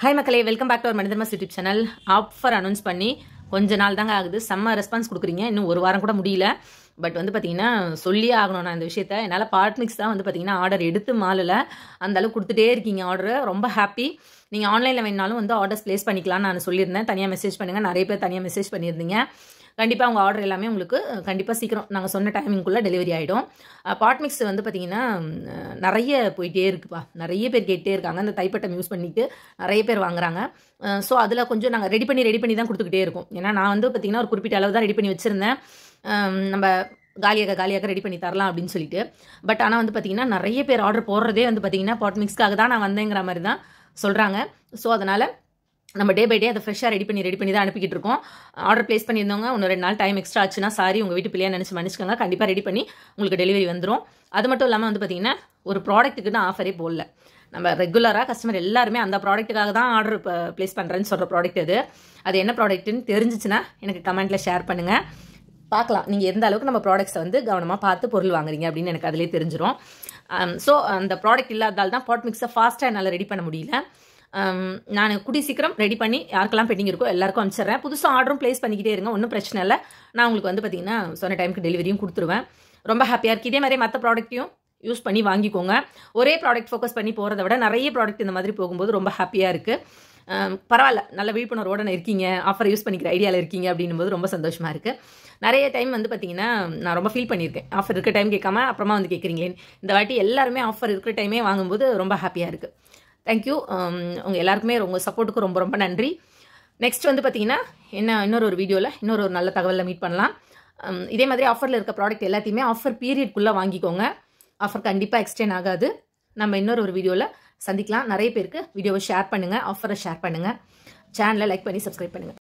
Hi மக்களே, welcome back to our மனிதர்மாஸ் YouTube channel. Offer announce பண்ணி கொஞ்ச நாள் தாங்க ஆகுது. செம்ம ரெஸ்பான்ஸ் கொடுக்குறீங்க. இன்னும் ஒரு வாரம் கூட முடியல. பட் வந்து பார்த்தீங்கன்னா சொல்லியே ஆகணும் நான் இந்த விஷயத்த. என்னால் பார்ட்மிக்ஸ் தான் வந்து பார்த்தீங்கன்னா ஆர்டர் எடுத்து மாலில் அந்தளவுக்கு கொடுத்துட்டே இருக்கீங்க ஆர்டரு. ரொம்ப ஹாப்பி. நீங்கள் ஆன்லைனில் வேணாலும் வந்து ஆர்டர்ஸ் ப்ளேஸ் பண்ணிக்கலாம்னு நான் சொல்லியிருந்தேன். தனியாக மெசேஜ் பண்ணுங்கள். நிறைய பேர் தனியாக மெசேஜ் பண்ணியிருந்தீங்க. கண்டிப்பாக உங்கள் ஆர்டர் எல்லாமே உங்களுக்கு கண்டிப்பாக சீக்கிரம் நாங்கள் சொன்ன டைமிங்குள்ளே டெலிவரி ஆகிடும். பாட்மிக்ஸ் வந்து பார்த்திங்கன்னா நிறைய போயிட்டே இருக்குப்பா. நிறைய பேர் கேட்டே இருக்காங்க. அந்த தைப்பட்டம் யூஸ் பண்ணிவிட்டு நிறைய பேர் வாங்குறாங்க. ஸோ அதில் கொஞ்சம் நாங்கள் ரெடி பண்ணி தான் கொடுத்துக்கிட்டே இருக்கோம். ஏன்னா நான் வந்து பார்த்திங்கன்னா ஒரு குறிப்பிட்ட அளவு தான் ரெடி பண்ணி வச்சுருந்தேன். நம்ம காலியாக ரெடி பண்ணி தரலாம் அப்படின்னு சொல்லிட்டு. பட் ஆனால் வந்து பார்த்திங்கன்னா நிறைய பேர் ஆர்டர் போடுறதே வந்து பார்த்திங்கன்னா பாட்மிக்ஸ்க்காக தான் நான் வந்தேங்கிற மாதிரி தான் சொல்கிறாங்க. ஸோ அதனால் நம்ம டே பை டே அதை ஃப்ரெஷ்ஷாக ரெடி பண்ணி தான் அனுப்பிக்கிட்டு இருக்கோம். ஆர்டர் ப்ளேஸ் பண்ணியிருந்தவங்க இன்னும் 2 நாள் டைம் எக்ஸ்ட்ரா ஆச்சுன்னா சாரி, உங்கள் வீட்டு பிள்ளையாக நினச்சி மன்னிச்சுக்கோங்க. கண்டிப்பாக ரெடி பண்ணி உங்களுக்கு டெலிவரி வந்துடும். அது மட்டும் இல்லாமல் வந்து பார்த்திங்கன்னா ஒரு ப்ராடக்ட்டுக்கு தான் ஆஃபரே போடல. நம்ம ரெகுலராக கஸ்டமர் எல்லாருமே அந்த ப்ராடக்ட்டுக்காக தான் ஆர்டர் ப்ளேஸ் பண்ணுறேன்னு சொல்கிற ப்ராடக்ட் அது என்ன ப்ராடக்ட்டுன்னு தெரிஞ்சிச்சுன்னா எனக்கு கமெண்ட்டில் ஷேர் பண்ணுங்கள். பார்க்கலாம் நீங்கள் எந்த அளவுக்கு நம்ம ப்ராடக்ட்ஸை வந்து கவனமாக பார்த்து பொருள் வாங்குறீங்க அப்படின்னு எனக்கு அதிலே தெரிஞ்சிடும். ஸோ அந்த ப்ராடக்ட் இல்லாதால் தான் பாட்மிக்ஸை ஃபாஸ்ட்டாக என்னால் ரெடி பண்ண முடியல. நான் கூடி சீக்கிரம் ரெடி பண்ணி யாருக்கெல்லாம் பெண்டிங் இருக்கோ எல்லாருக்கும் அனுப்பிச்சிடுறேன். புதுசாக ஆர்டரும் ப்ளேஸ் பண்ணிக்கிட்டே இருங்க, ஒன்றும் பிரச்சனை இல்லை. நான் உங்களுக்கு வந்து பார்த்திங்கன்னா சொன்ன டைமுக்கு டெலிவரியும் கொடுத்துருவேன். ரொம்ப ஹாப்பியாக இருக்குது. இதே மாதிரி மற்ற ப்ராடக்ட்டையும் யூஸ் பண்ணி வாங்கிக்கோங்க. ஒரே ப்ராடக்ட் ஃபோக்கஸ் பண்ணி போகிறத விட நிறைய ப்ராடக்ட் இந்த மாதிரி போகும்போது ரொம்ப ஹாப்பியாக இருக்குது. பரவாயில்ல, நல்ல விழிப்புணர்வோடு இருக்கீங்க, ஆஃபர் யூஸ் பண்ணிக்கிற ஐடியாவில் இருக்கீங்க அப்படின்னும் போது ரொம்ப சந்தோஷமாக இருக்குது. நிறைய டைம் வந்து பார்த்திங்கன்னா நான் ரொம்ப ஃபீல் பண்ணியிருக்கேன். ஆஃபர் இருக்கிற டைம் கேட்காம அப்புறமா வந்து கேட்குறீங்களேன்னு. இந்த வாட்டி எல்லாருமே ஆஃபர் இருக்கிற டைமே வாங்கும்போது ரொம்ப ஹாப்பியாக இருக்குது. தேங்க்யூ. உங்கள் எல்லாருக்குமே உங்கள் சப்போர்ட்டுக்கு ரொம்ப ரொம்ப நன்றி. நெக்ஸ்ட் வந்து பார்த்திங்கன்னா இன்னொரு வீடியோவில் இன்னொரு நல்ல தகவலில் மீட் பண்ணலாம். இதே மாதிரி ஆஃபரில் இருக்க ப்ராடக்ட் எல்லாத்தையுமே ஆஃபர் பீரியட்குள்ளே வாங்கிக்கோங்க. ஆஃபர் கண்டிப்பாக எக்ஸ்டெண்ட் ஆகாது. நம்ம இன்னொரு வீடியோவில் சந்திக்கலாம். நிறைய பேருக்கு வீடியோவை ஷேர் பண்ணுங்கள், ஆஃபரை ஷேர் பண்ணுங்கள், சேனலை லைக் பண்ணி சப்ஸ்கிரைப் பண்ணுங்கள்.